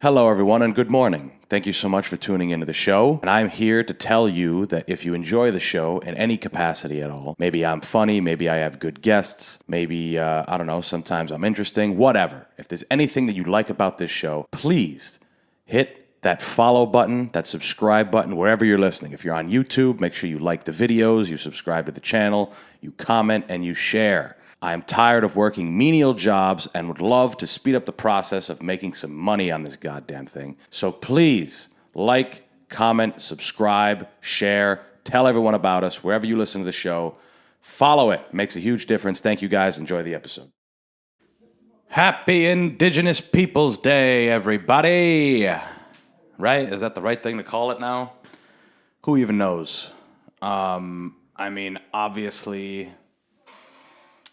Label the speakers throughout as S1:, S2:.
S1: Hello, everyone, and good morning. Thank you so much for tuning into the show. And I'm here to tell you that if you enjoy the show in any capacity at all, maybe I'm funny, maybe I have good guests, maybe, I don't know, sometimes I'm interesting, whatever. If there's anything that you like about this show, please hit that follow button, that subscribe button, wherever you're listening. If you're on YouTube, make sure you like the videos, you subscribe to the channel, you comment, and you share. I am tired of working menial jobs and would love to speed up the process of making some money on this goddamn thing. So please like, comment, subscribe, share, tell everyone about us wherever you listen to the show. Follow it. Makes a huge difference. Thank you guys. Enjoy the episode. Happy Indigenous Peoples Day, everybody. Right? Is that the right thing to call it now? Who even knows? Obviously,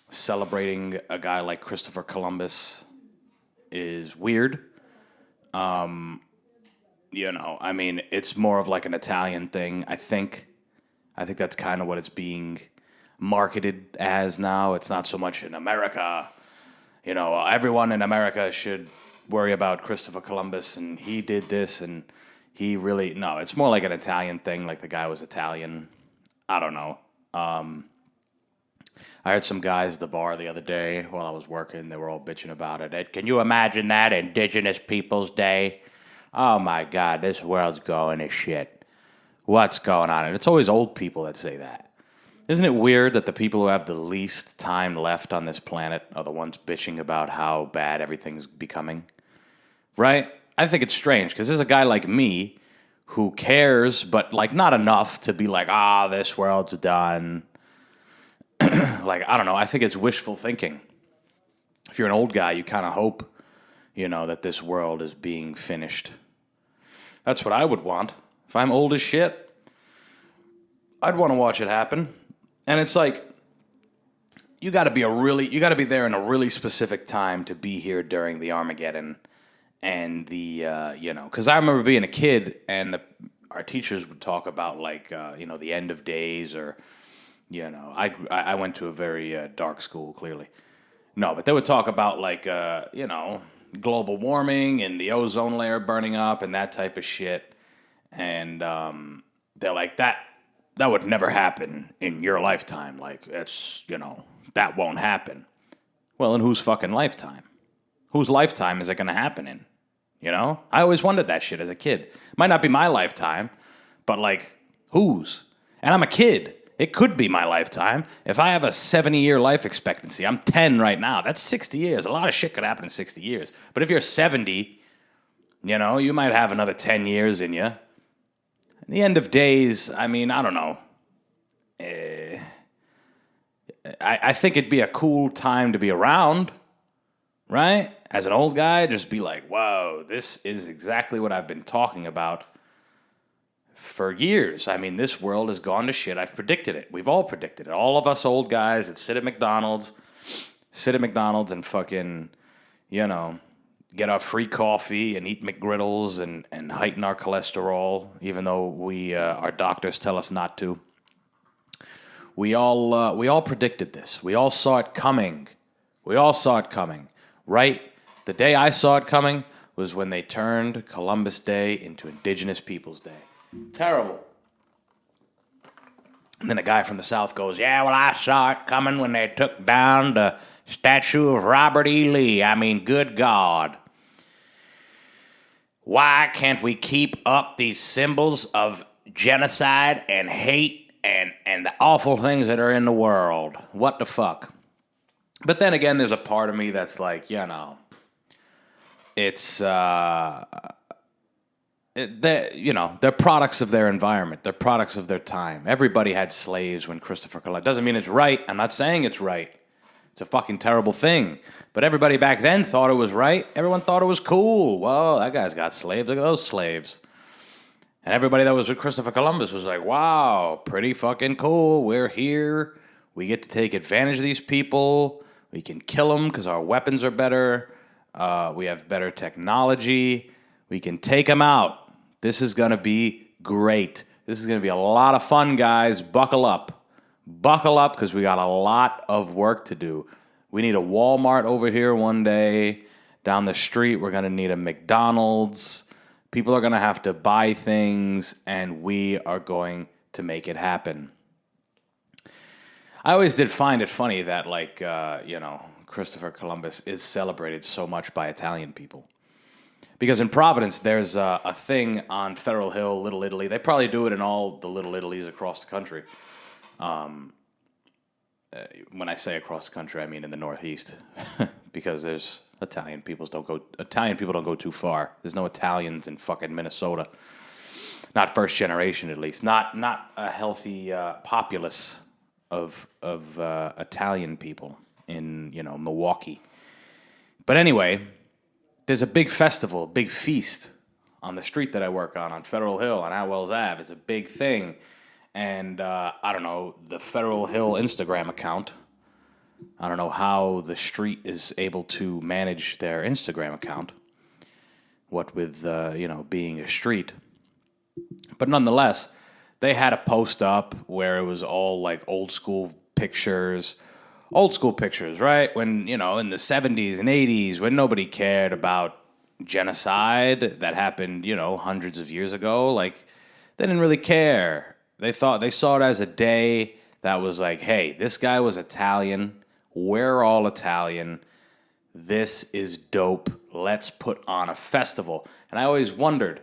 S1: celebrating a guy like Christopher Columbus is weird. It's more of like an Italian thing, I think. I think that's kind of what it's being marketed as now. It's not so much in America. Everyone in America should worry about Christopher Columbus and he did this and he really... No, it's more like an Italian thing, like the guy was Italian. I don't know. I heard some guys at the bar the other day while I was working. They were all bitching about it. Can you imagine that? Indigenous Peoples Day? Oh, my God, this world's going to shit. What's going on? And it's always old people that say that. Isn't it weird that the people who have the least time left on this planet are the ones bitching about how bad everything's becoming? Right? I think it's strange, because there's a guy like me who cares, but, not enough to be like, this world's done. I don't know, I think it's wishful thinking. If you're an old guy, you kind of hope, that this world is being finished. That's what I would want. If I'm old as shit, I'd want to watch it happen. And it's like, you got to be there in a really specific time to be here during the Armageddon and because I remember being a kid and our teachers would talk about the end of days or... I went to a very dark school, clearly. No, but they would talk about, global warming and the ozone layer burning up and that type of shit. And they're like, that would never happen in your lifetime. That won't happen. Well, in whose fucking lifetime? Whose lifetime is it going to happen in? I always wondered that shit as a kid. Might not be my lifetime, but, whose? And I'm a kid. It could be my lifetime. If I have a 70-year life expectancy, I'm 10 right now. That's 60 years. A lot of shit could happen in 60 years. But if you're 70, you might have another 10 years in you. At the end of days, I don't know. I think it'd be a cool time to be around, right? As an old guy, just be like, whoa, this is exactly what I've been talking about for years. This world has gone to shit. I've predicted it. We've all predicted it. All of us old guys that sit at McDonald's and fucking, get our free coffee and eat McGriddles and heighten our cholesterol, even though our doctors tell us not to. We all predicted this. We all saw it coming. Right? The day I saw it coming was when they turned Columbus Day into Indigenous Peoples Day. Terrible. And then a guy from the South goes, yeah, well, I saw it coming when they took down the statue of Robert E. Lee. Good God. Why can't we keep up these symbols of genocide and hate and the awful things that are in the world? What the fuck? But then again, there's a part of me that's like, it's... they're products of their environment. They're products of their time. Everybody had slaves when Christopher Columbus... Doesn't mean it's right. I'm not saying it's right. It's a fucking terrible thing. But everybody back then thought it was right. Everyone thought it was cool. Whoa, that guy's got slaves. Look at those slaves. And everybody that was with Christopher Columbus was like, wow, pretty fucking cool. We're here. We get to take advantage of these people. We can kill them because our weapons are better. We have better technology. We can take them out. This is going to be great. This is going to be a lot of fun, guys. Buckle up. Buckle up, because we got a lot of work to do. We need a Walmart over here one day. Down the street, we're going to need a McDonald's. People are going to have to buy things, and we are going to make it happen. I always did find it funny that, like, Christopher Columbus is celebrated so much by Italian people. Because in Providence, there's a thing on Federal Hill, Little Italy. They probably do it in all the Little Italies across the country. When I say across the country, I mean in the Northeast, because there's Italian people don't go too far. There's no Italians in fucking Minnesota, not first generation at least, not a healthy populace of Italian people in Milwaukee. But anyway, there's a big festival, big feast on the street that I work on Federal Hill on Atwells Ave. It's a big thing. And I don't know, the Federal Hill Instagram account, I don't know how the street is able to manage their Instagram account, what with, being a street. But nonetheless, they had a post up where it was all like old school pictures, right? When, in the 70s and 80s, when nobody cared about genocide that happened, hundreds of years ago, like, they didn't really care. They saw it as a day that was like, hey, this guy was Italian. We're all Italian. This is dope. Let's put on a festival. And I always wondered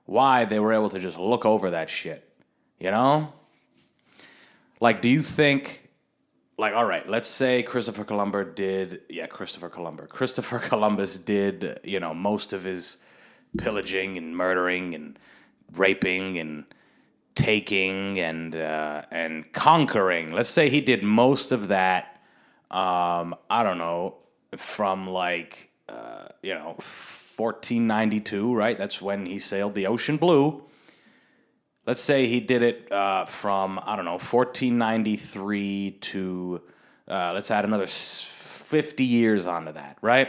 S1: why they were able to just look over that shit. Like, do you think, like, all right, let's say Christopher Columbus did, most of his pillaging and murdering and raping and taking and conquering. Let's say he did most of that, I don't know, from 1492, right? That's when he sailed the ocean blue. Let's say he did it from, 1493 to, let's add another 50 years onto that, right?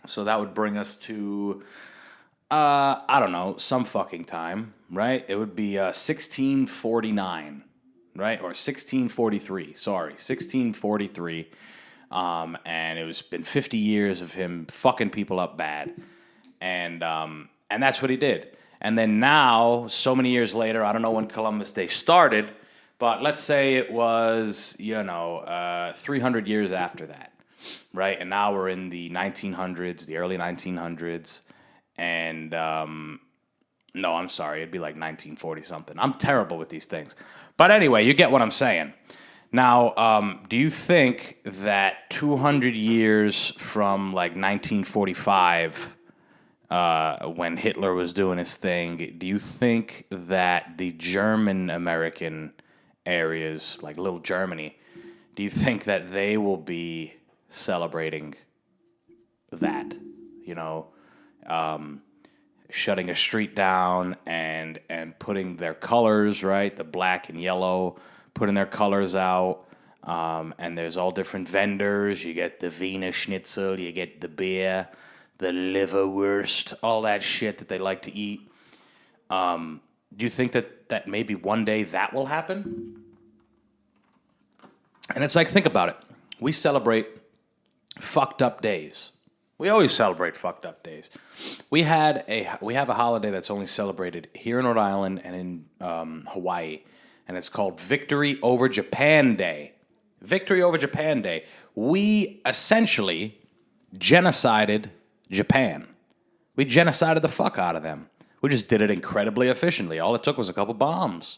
S1: So that would bring us to, some fucking time, right? It would be 1649, right? Or 1643, 1643. And it was been 50 years of him fucking people up bad. And that's what he did. And then now, so many years later, I don't know when Columbus Day started, but let's say it was, 300 years after that, right? And now we're in the 1900s, the early 1900s. And, no, I'm sorry, it'd be like 1940 something. I'm terrible with these things. But anyway, you get what I'm saying. Now, do you think that 200 years from like 1945, when Hitler was doing his thing, do you think that the German-American areas, like little Germany, do you think that they will be celebrating that? Shutting a street down and putting their colors, right, the black and yellow, putting their colors out, and there's all different vendors. You get the Wiener Schnitzel, you get the beer, the liverwurst, all that shit that they like to eat. Do you think that maybe one day that will happen? And it's like, think about it. We celebrate fucked up days. We always celebrate fucked up days. We have a holiday that's only celebrated here in Rhode Island and in Hawaii, and it's called Victory Over Japan Day. Victory Over Japan Day. We essentially genocided Japan. We genocided the fuck out of them. We just did it incredibly efficiently. All it took was a couple bombs,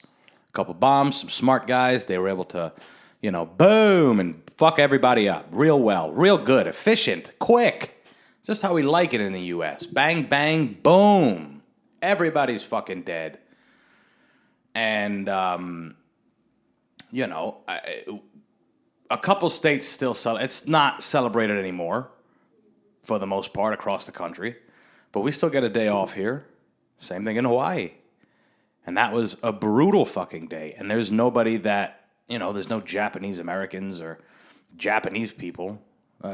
S1: some smart guys. They were able to, boom, and fuck everybody up real well, real good, efficient, quick. Just how we like it in the U.S. Bang, bang, boom. Everybody's fucking dead. And, a couple states still it's not celebrated anymore, for the most part, across the country. But we still get a day off here. Same thing in Hawaii. And that was a brutal fucking day. And there's nobody that, there's no Japanese Americans or Japanese people.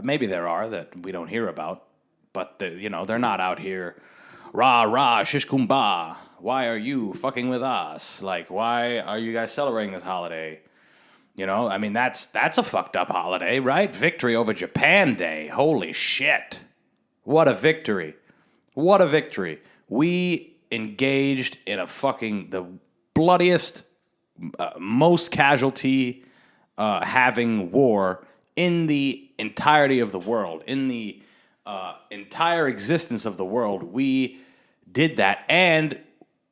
S1: Maybe there are that we don't hear about. But, they're not out here, rah, rah, shish kumbah. Why are you fucking with us? Like, why are you guys celebrating this holiday? That's a fucked up holiday, right? Victory Over Japan Day. Holy shit. What a victory. What a victory. We engaged in the bloodiest, most casualty having war in the entirety of the world, in the entire existence of the world. We did that, and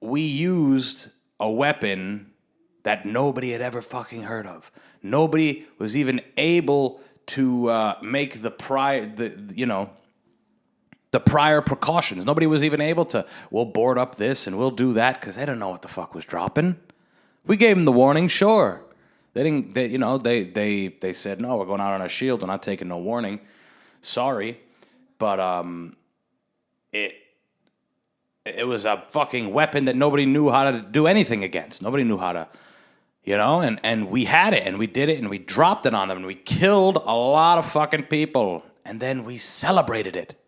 S1: we used a weapon that nobody had ever fucking heard of. Nobody was even able to make the prior precautions. Nobody was even able to, we'll board up this and we'll do that, because they didn't know what the fuck was dropping. We gave them the warning, sure. They didn't. They said, no, we're going out on a shield. We're not taking no warning. Sorry, but it was a fucking weapon that nobody knew how to do anything against. Nobody knew how to, and we had it, and we did it, and we dropped it on them, and we killed a lot of fucking people, and then we celebrated it.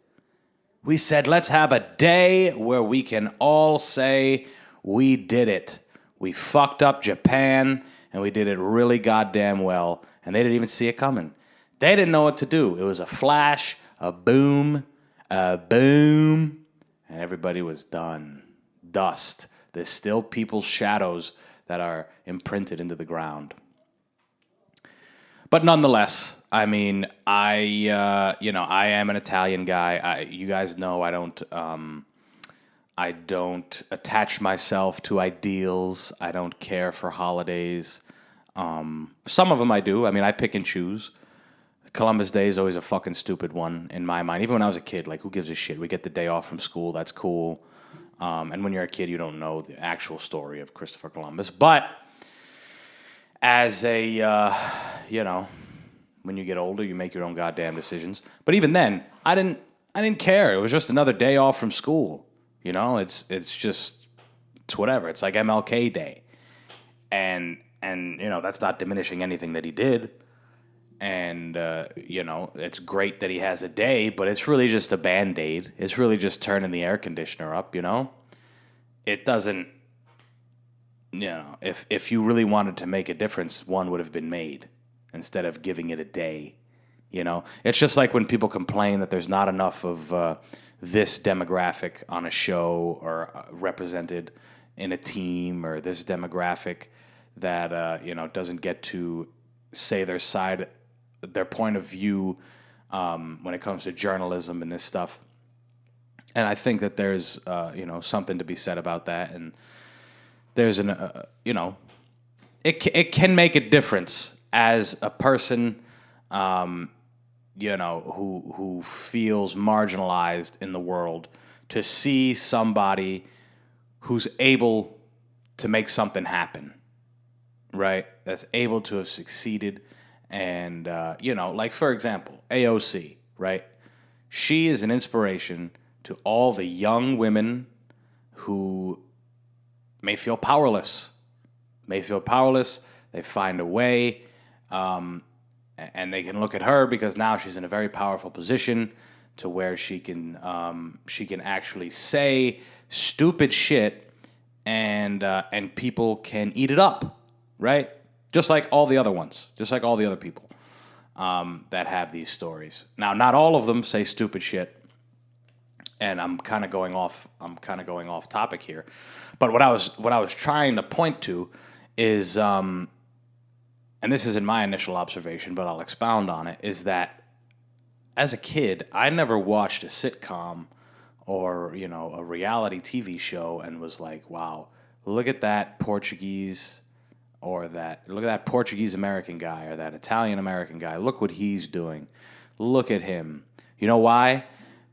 S1: We said, let's have a day where we can all say we did it. We fucked up Japan, and we did it really goddamn well, and they didn't even see it coming. They didn't know what to do. It was a flash, a boom, and everybody was done. Dust. There's still people's shadows that are imprinted into the ground. But nonetheless, I mean, I am an Italian guy. You guys know I don't attach myself to ideals. I don't care for holidays. Some of them I do. I mean, I pick and choose. Columbus Day is always a fucking stupid one in my mind. Even when I was a kid, like, who gives a shit? We get the day off from school. That's cool. And when you're a kid, you don't know the actual story of Christopher Columbus. But as a, when you get older, you make your own goddamn decisions. But even then, I didn't care. It was just another day off from school. It's whatever. It's like MLK Day. And that's not diminishing anything that he did. And, it's great that he has a day, but it's really just a Band-Aid. It's really just turning the air conditioner up, It doesn't, if you really wanted to make a difference, one would have been made instead of giving it a day, It's just like when people complain that there's not enough of this demographic on a show or represented in a team, or this demographic that, doesn't get to say their point of view when it comes to journalism and this stuff. And I think that there's, something to be said about that. And there's it can make a difference as a person, who feels marginalized in the world, to see somebody who's able to make something happen, right? That's able to have succeeded. And, like, for example, AOC, right? She is an inspiration to all the young women who may feel powerless. They find a way, and they can look at her because now she's in a very powerful position to where she can actually say stupid shit, and people can eat it up, right? Just like all the other ones, just like all the other people that have these stories. Now, not all of them say stupid shit, and I'm kind of going off topic here. But what I was trying to point to is, and this isn't my initial observation, but I'll expound on it, is that as a kid, I never watched a sitcom or, a reality TV show and was like, wow, look at that Portuguese American guy, or that Italian American guy. Look what he's doing. Look at him. You know why?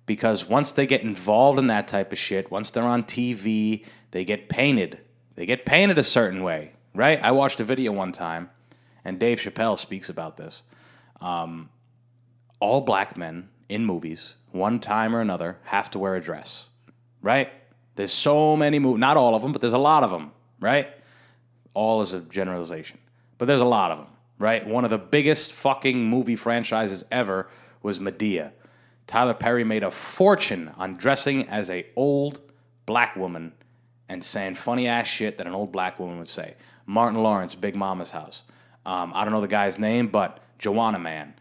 S1: Because once they get involved in that type of shit, once they're on TV, they get painted. They get painted a certain way, right? I watched a video one time, and Dave Chappelle speaks about this. All black men in movies, one time or another, have to wear a dress, right? There's so many movies, not all of them, but there's a lot of them, right? All is a generalization, but there's a lot of them, right? One of the biggest fucking movie franchises ever was Medea. Tyler Perry made a fortune on dressing as a old black woman and saying funny ass shit that an old black woman would say. Martin Lawrence, Big Mama's House. I don't know the guy's name, but Joanna Man.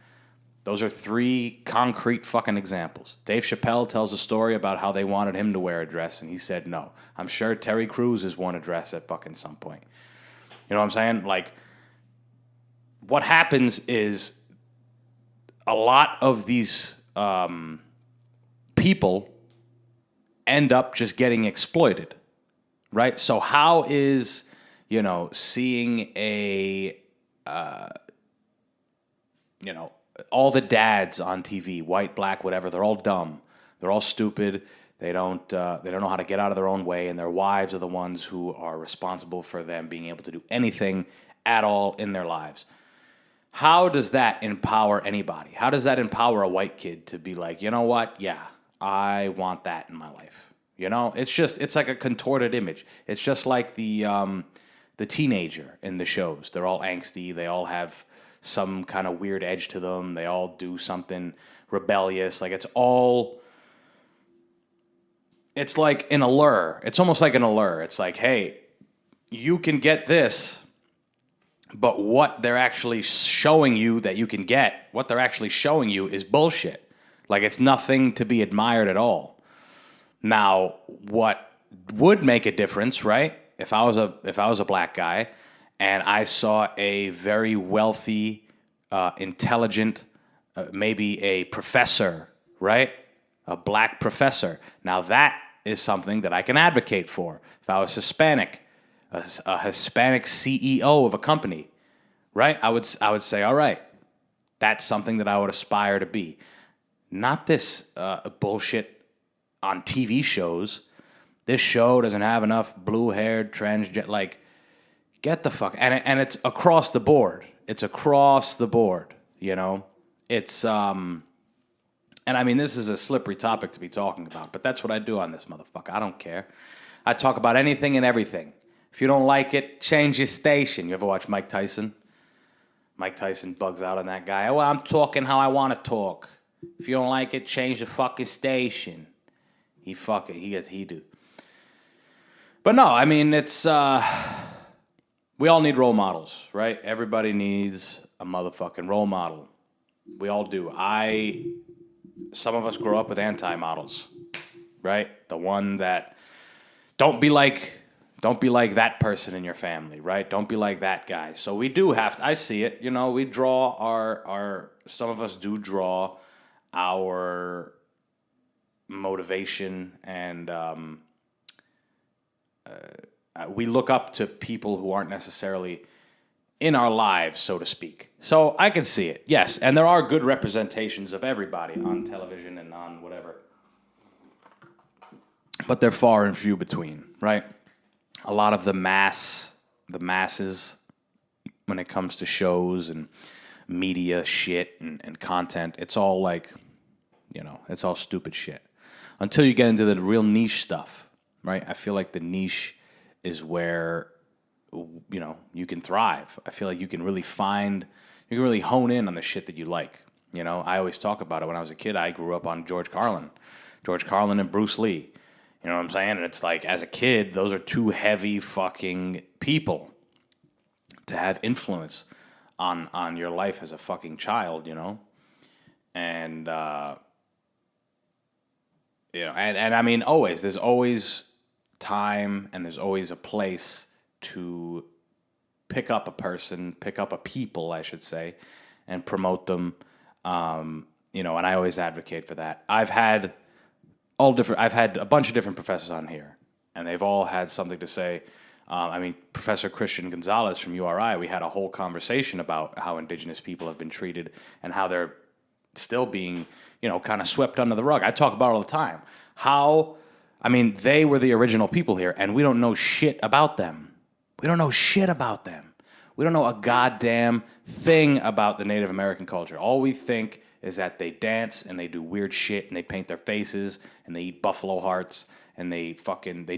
S1: Those are 3 concrete fucking examples. Dave Chappelle tells a story about how they wanted him to wear a dress, and he said no. I'm sure Terry Crews has worn a dress at fucking some point. You know what I'm saying? Like, what happens is a lot of these people end up just getting exploited, right? So how is, seeing all the dads on TV, white, black, whatever, they're all dumb. They're all stupid. They don't know how to get out of their own way, and their wives are the ones who are responsible for them being able to do anything at all in their lives. How does that empower anybody? How does that empower a white kid to be like, you know what? Yeah, I want that in my life. It's like a contorted image. It's just like the teenager in the shows. They're all angsty. They all have some kind of weird edge to them. They all do something rebellious. Like it's like an allure. It's almost like an allure. It's like, hey, you can get this, but what they're actually showing you that you can get, what they're actually showing you is bullshit. Like it's nothing to be admired at all. Now, what would make a difference, right? If I was a black guy and I saw a very wealthy, intelligent, maybe a professor, right? A black professor. Now that is something that I can advocate for. If I was Hispanic, a Hispanic CEO of a company, right? I would say, all right, that's something that I would aspire to be. Not this bullshit on TV shows. This show doesn't have enough blue-haired transgender. Like, get the fuck. And it's across the board. It's across the board. It's and I mean, this is a slippery topic to be talking about, but that's what I do on this motherfucker. I don't care. I talk about anything and everything. If you don't like it, change your station. You ever watch Mike Tyson? Mike Tyson bugs out on that guy. Well, I'm talking how I want to talk. If you don't like it, change the fucking station. He do. But no, I mean, it's, we all need role models, right? Everybody needs a motherfucking role model. We all do. Some of us grow up with anti-models, right? The one that, don't be like that person in your family, right? Don't be like that guy. So we do have to, I see it, we draw some of us do draw our motivation and we look up to people who aren't necessarily in our lives, so to speak. So I can see it, yes. And there are good representations of everybody on television and on whatever. But they're far and few between, right? A lot of the masses, when it comes to shows and media shit and content, it's all like, it's all stupid shit. Until you get into the real niche stuff, right? I feel like the niche is where, you can thrive. I feel like you can really hone in on the shit that you like. I always talk about it. When I was a kid, I grew up on George Carlin and Bruce Lee. You know what I'm saying? And it's like, as a kid, those are 2 heavy fucking people to have influence on your life as a fucking child, And, and I mean, there's always time and there's always a place to pick up a people, I should say, and promote them. And I always advocate for that. I've had a bunch of different professors on here, and they've all had something to say. Professor Christian Gonzalez from URI, we had a whole conversation about how indigenous people have been treated and how they're still being, kind of swept under the rug. I talk about it all the time. They were the original people here, and we don't know shit about them. We don't know a goddamn thing about the Native American culture. All we think is that they dance and they do weird shit and they paint their faces and they eat buffalo hearts and they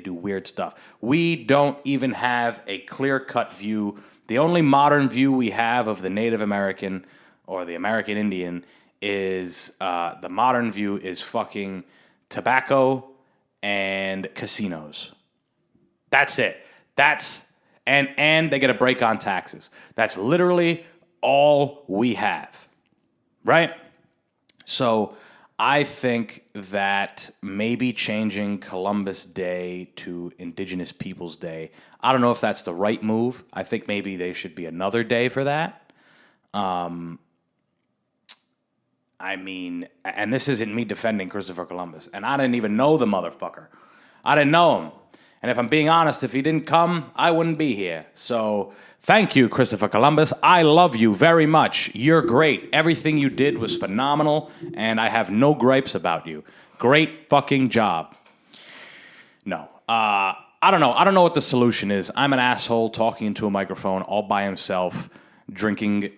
S1: do weird stuff. We don't even have a clear-cut view. The only modern view we have of the Native American or the American Indian is the modern view is fucking tobacco and casinos. That's it. And they get a break on taxes. That's literally all we have, right? So I think that maybe changing Columbus Day to Indigenous Peoples Day, I don't know if that's the right move. I think maybe there should be another day for that. I mean, and this isn't me defending Christopher Columbus, and I didn't even know the motherfucker. I didn't know him. And if I'm being honest, if he didn't come, I wouldn't be here. So thank you, Christopher Columbus. I love you very much. You're great. Everything you did was phenomenal, and I have no gripes about you. Great fucking job. No. I don't know. I don't know what the solution is. I'm an asshole talking into a microphone all by himself, drinking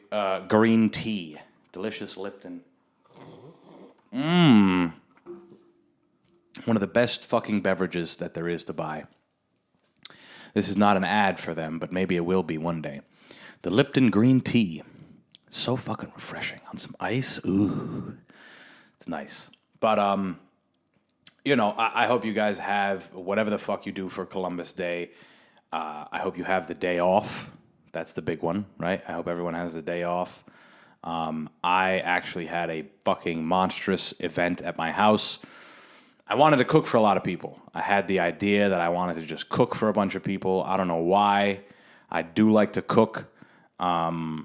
S1: green tea. Delicious Lipton. One of the best fucking beverages that there is to buy. This is not an ad for them, but maybe it will be one day. The Lipton green tea. So fucking refreshing. On some ice. Ooh. It's nice. But, I hope you guys have whatever the fuck you do for Columbus Day. I hope you have the day off. That's the big one, right? I hope everyone has the day off. I actually had a fucking monstrous event at my house. I wanted to cook for a lot of people. I had the idea that I wanted to just cook for a bunch of people. I don't know why. I do like to cook. I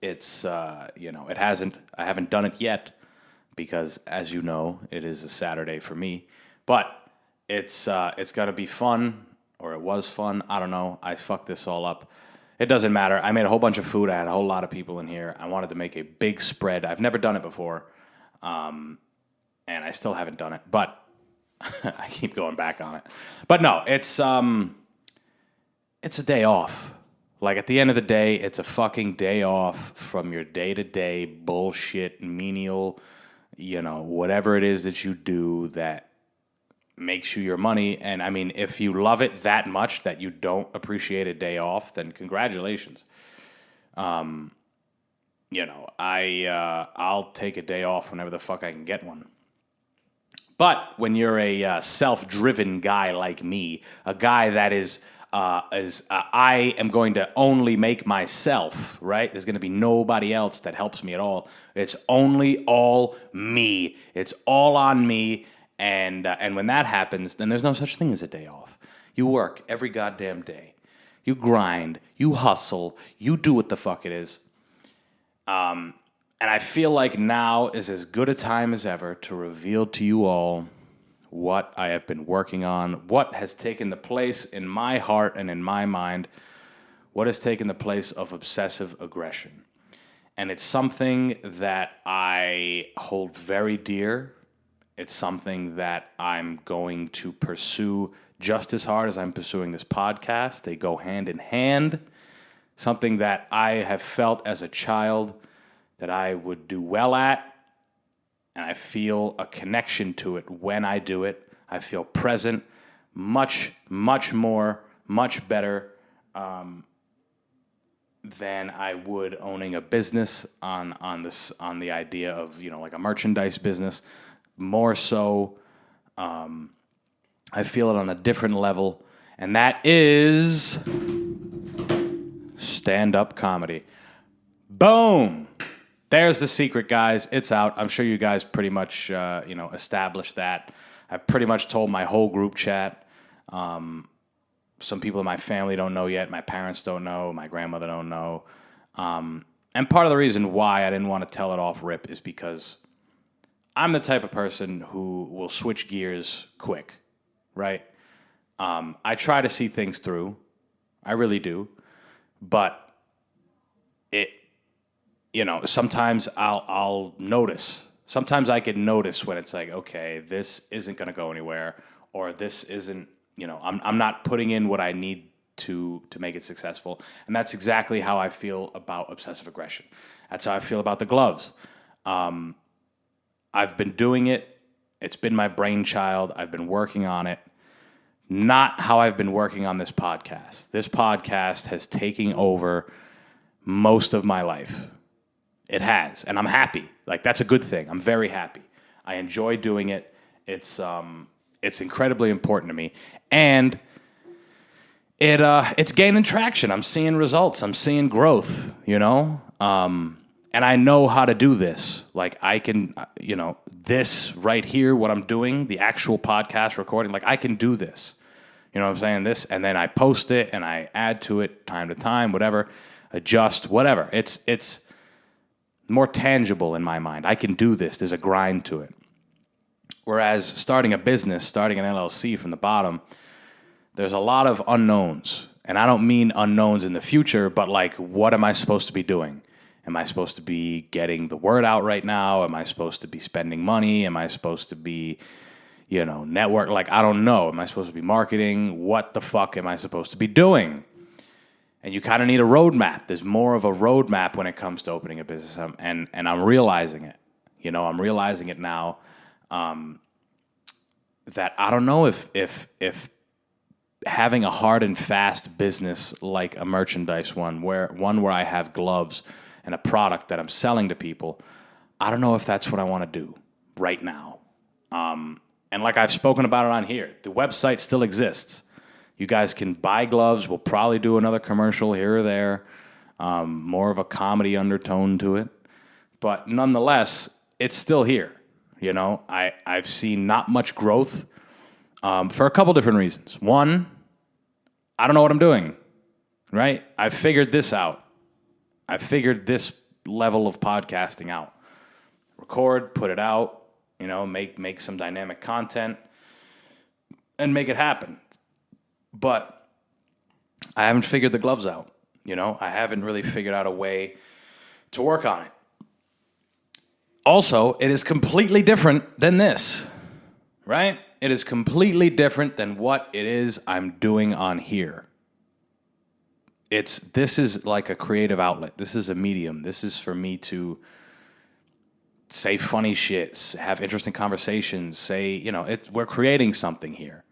S1: haven't done it yet because, as you know, it is a Saturday for me. But it's gonna be fun, or it was fun. I don't know. I fucked this all up. It doesn't matter. I made a whole bunch of food. I had a whole lot of people in here. I wanted to make a big spread. I've never done it before. And I still haven't done it, but I keep going back on it. But no, it's a day off. Like, at the end of the day, it's a fucking day off from your day-to-day bullshit, menial, whatever it is that you do that makes you your money. And, I mean, if you love it that much that you don't appreciate a day off, then congratulations. I'll take a day off whenever the fuck I can get one. But when you're a self-driven guy like me, a guy that is I am going to only make myself, right? There's going to be nobody else that helps me at all. It's only all me. It's all on me. And when that happens, then there's no such thing as a day off. You work every goddamn day. You grind. You hustle. You do what the fuck it is. And I feel like now is as good a time as ever to reveal to you all what I have been working on, what has taken the place in my heart and in my mind, what has taken the place of obsessive aggression. And it's something that I hold very dear. It's something that I'm going to pursue just as hard as I'm pursuing this podcast. They go hand in hand. Something that I have felt as a child that I would do well at, and I feel a connection to it when I do it. I feel present much, much more, much better than I would owning a business on the idea of, like a merchandise business. More so, I feel it on a different level, and that is stand-up comedy. Boom! There's the secret, guys. It's out. I'm sure you guys pretty much, established that. I pretty much told my whole group chat. Some people in my family don't know yet. My parents don't know. My grandmother don't know. And part of the reason why I didn't want to tell it off rip is because I'm the type of person who will switch gears quick, right? I try to see things through. I really do. But sometimes I'll notice. Sometimes I can notice when it's like, okay, this isn't going to go anywhere, or this isn't, I'm not putting in what I need to make it successful. And that's exactly how I feel about obsessive aggression. That's how I feel about the gloves. I've been doing it. It's been my brainchild. I've been working on it. Not how I've been working on this podcast. This podcast has taken over most of my life. It has, and I'm happy. Like, that's a good thing. I'm very happy. I enjoy doing it. It's incredibly important to me, and it's gaining traction. I'm seeing results. I'm seeing growth. And And I know how to do this. Like I can, this right here, what I'm doing, the actual podcast recording, like I can do this. You know what I'm saying? This, and then I post it and I add to it time to time, whatever, adjust, whatever. It's more tangible in my mind. I can do this. There's a grind to it. Whereas starting a business, starting an LLC from the bottom, there's a lot of unknowns. And I don't mean unknowns in the future, but like, what am I supposed to be doing? Am I supposed to be getting the word out right now? Am I supposed to be spending money? Am I supposed to be, network? Like, I don't know. Am I supposed to be marketing? What the fuck am I supposed to be doing? And you kind of need a roadmap. There's more of a roadmap when it comes to opening a business. And I'm realizing it. I'm realizing it now. That I don't know if having a hard and fast business like a merchandise one where I have gloves and a product that I'm selling to people, I don't know if that's what I want to do right now. And like I've spoken about it on here, the website still exists. You guys can buy gloves. We'll probably do another commercial here or there, more of a comedy undertone to it. But nonetheless, it's still here. I've seen not much growth for a couple different reasons. One, I don't know what I'm doing, right? I've figured this out. I figured this level of podcasting out. Record, put it out, make some dynamic content and make it happen. But I haven't figured the gloves out. I haven't really figured out a way to work on it. Also, it is completely different than this, right? It is completely different than what it is I'm doing on here. This is like a creative outlet. This is a medium. This is for me to say funny shit, have interesting conversations, we're creating something here.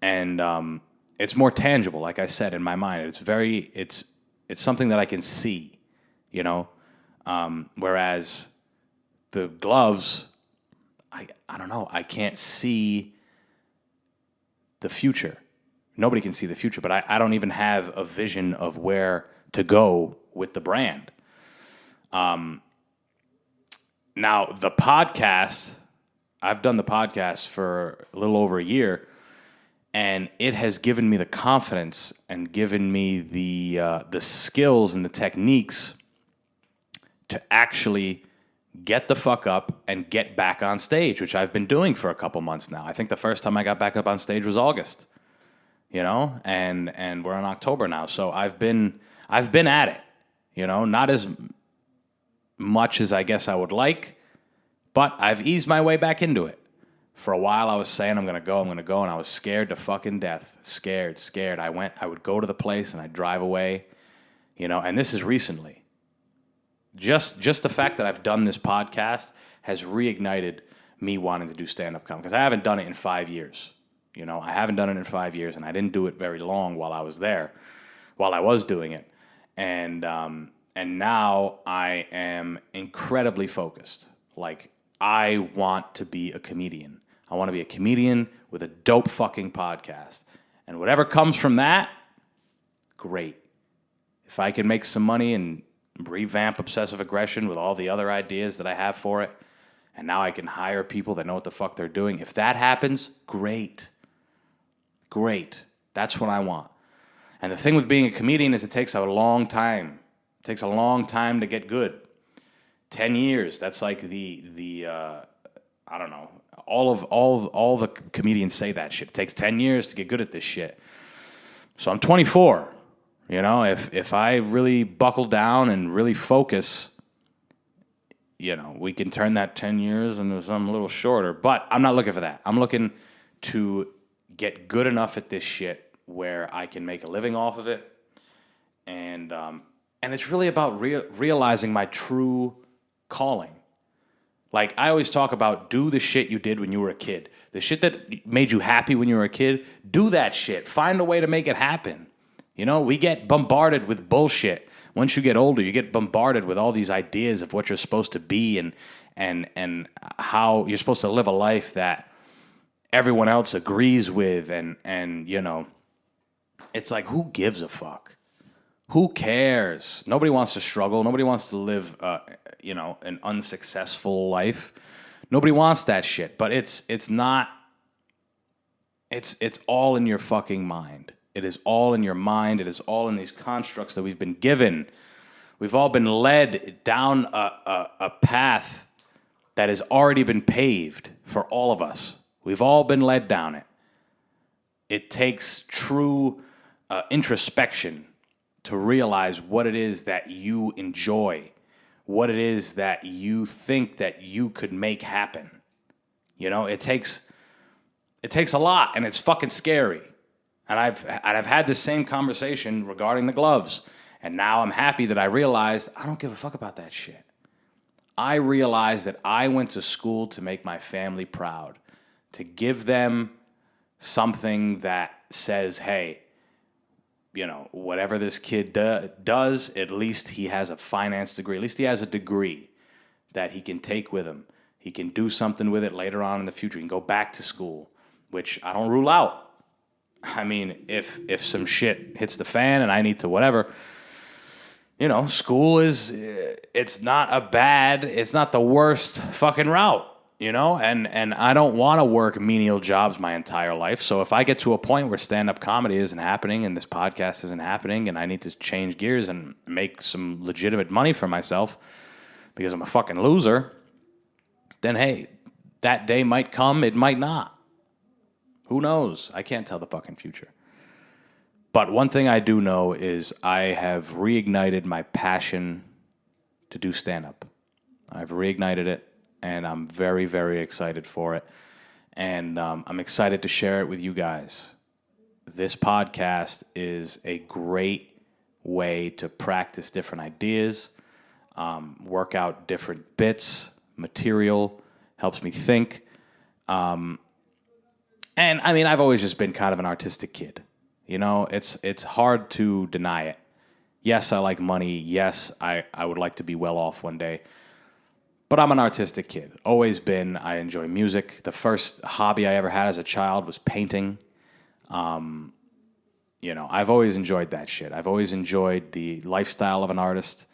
S1: And it's more tangible, like I said, in my mind. It's something that I can see, whereas the gloves, I don't know, I can't see the future. Nobody can see the future, but I don't even have a vision of where to go with the brand. Now, the podcast, I've done the podcast for a little over a year, and it has given me the confidence and given me the skills and the techniques to actually get the fuck up and get back on stage, which I've been doing for a couple months now. I think the first time I got back up on stage was August. And we're in October now. So I've been at it, not as much as I guess I would like, but I've eased my way back into it. For a while I was saying I'm going to go, and I was scared to fucking death. Scared. I would go to the place and I'd drive away, and this is recently. Just the fact that I've done this podcast has reignited me wanting to do stand-up comedy, because I haven't done it in 5 years. I haven't done it in 5 years, and I didn't do it very long while I was there, while I was doing it. And now I am incredibly focused. Like, I want to be a comedian. I want to be a comedian with a dope fucking podcast. And whatever comes from that, great. If I can make some money and revamp Obsessive Aggression with all the other ideas that I have for it, and now I can hire people that know what the fuck they're doing. If that happens, great. That's what I want. And the thing with being a comedian is it takes a long time. It takes a long time to get good. 10 years. That's like the I don't know. All the comedians say that shit. It takes 10 years to get good at this shit. So I'm 24. If I really buckle down and really focus, we can turn that 10 years into something a little shorter. But I'm not looking for that. I'm looking to get good enough at this shit where I can make a living off of it. And it's really about realizing my true calling. Like, I always talk about, do the shit you did when you were a kid. The shit that made you happy when you were a kid, do that shit. Find a way to make it happen. We get bombarded with bullshit. Once you get older, you get bombarded with all these ideas of what you're supposed to be and how you're supposed to live a life that everyone else agrees with. And it's like, who gives a fuck? Who cares? Nobody wants to struggle. Nobody wants to live, an unsuccessful life. Nobody wants that shit. But it's not. It's all in your fucking mind. It is all in your mind. It is all in these constructs that we've been given. We've all been led down a path that has already been paved for all of us. We've all been led down it. It takes true introspection to realize what it is that you enjoy, what it is that you think that you could make happen. It takes a lot, and it's fucking scary. And I've had this same conversation regarding the gloves, and now I'm happy that I realized I don't give a fuck about that shit. I realized that I went to school to make my family proud, to give them something that says, hey, whatever this kid does, at least he has a finance degree. At least he has a degree that he can take with him. He can do something with it later on in the future. He can go back to school, which I don't rule out. I mean, if some shit hits the fan and I need to whatever, school it's not the worst fucking route. And I don't want to work menial jobs my entire life. So if I get to a point where stand-up comedy isn't happening and this podcast isn't happening and I need to change gears and make some legitimate money for myself because I'm a fucking loser, then hey, that day might come, it might not. Who knows? I can't tell the fucking future. But one thing I do know is I have reignited my passion to do stand-up. I've reignited it. And I'm very, very excited for it. And I'm excited to share it with you guys. This podcast is a great way to practice different ideas, work out different bits, material, helps me think. And I mean, I've always just been kind of an artistic kid. It's hard to deny it. Yes, I like money. Yes, I would like to be well off one day. But I'm an artistic kid. Always been. I enjoy music. The first hobby I ever had as a child was painting. I've always enjoyed that shit. I've always enjoyed the lifestyle of an artist,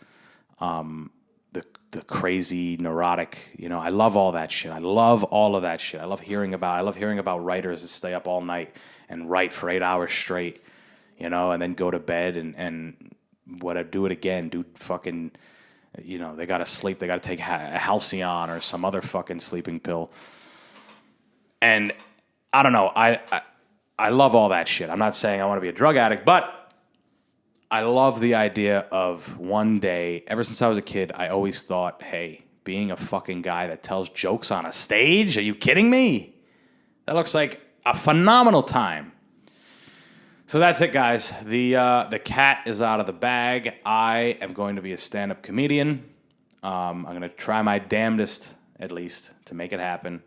S1: the crazy, neurotic. I love all that shit. I love all of that shit. I love hearing about writers that stay up all night and write for 8 hours straight, and then go to bed and do it again. Do fucking... they got to sleep. They got to take a Halcyon or some other fucking sleeping pill. And I don't know. I love all that shit. I'm not saying I want to be a drug addict, but I love the idea of one day, ever since I was a kid, I always thought, hey, being a fucking guy that tells jokes on a stage, are you kidding me? That looks like a phenomenal time. So that's it, guys. The cat is out of the bag. I am going to be a stand-up comedian. I'm going to try my damnedest, at least, to make it happen.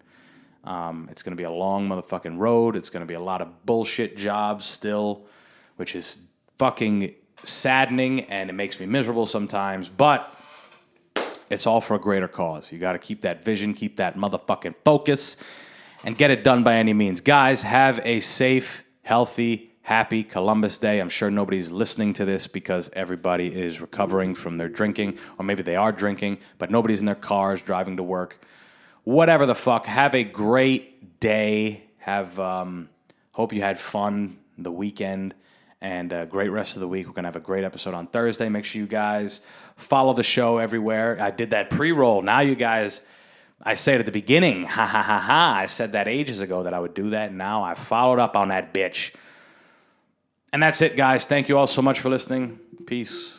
S1: It's going to be a long motherfucking road. It's going to be a lot of bullshit jobs still, which is fucking saddening, and it makes me miserable sometimes. But it's all for a greater cause. You got to keep that vision, keep that motherfucking focus, and get it done by any means. Guys, have a safe, healthy, happy Columbus Day. I'm sure nobody's listening to this because everybody is recovering from their drinking, or maybe they are drinking, but nobody's in their cars driving to work. Whatever the fuck. Have a great day. Hope you had fun the weekend, and a great rest of the week. We're going to have a great episode on Thursday. Make sure you guys follow the show everywhere. I did that pre-roll. Now you guys... I say it at the beginning. Ha, ha, ha, ha. I said that ages ago that I would do that. Now I followed up on that bitch. And that's it, guys. Thank you all so much for listening. Peace.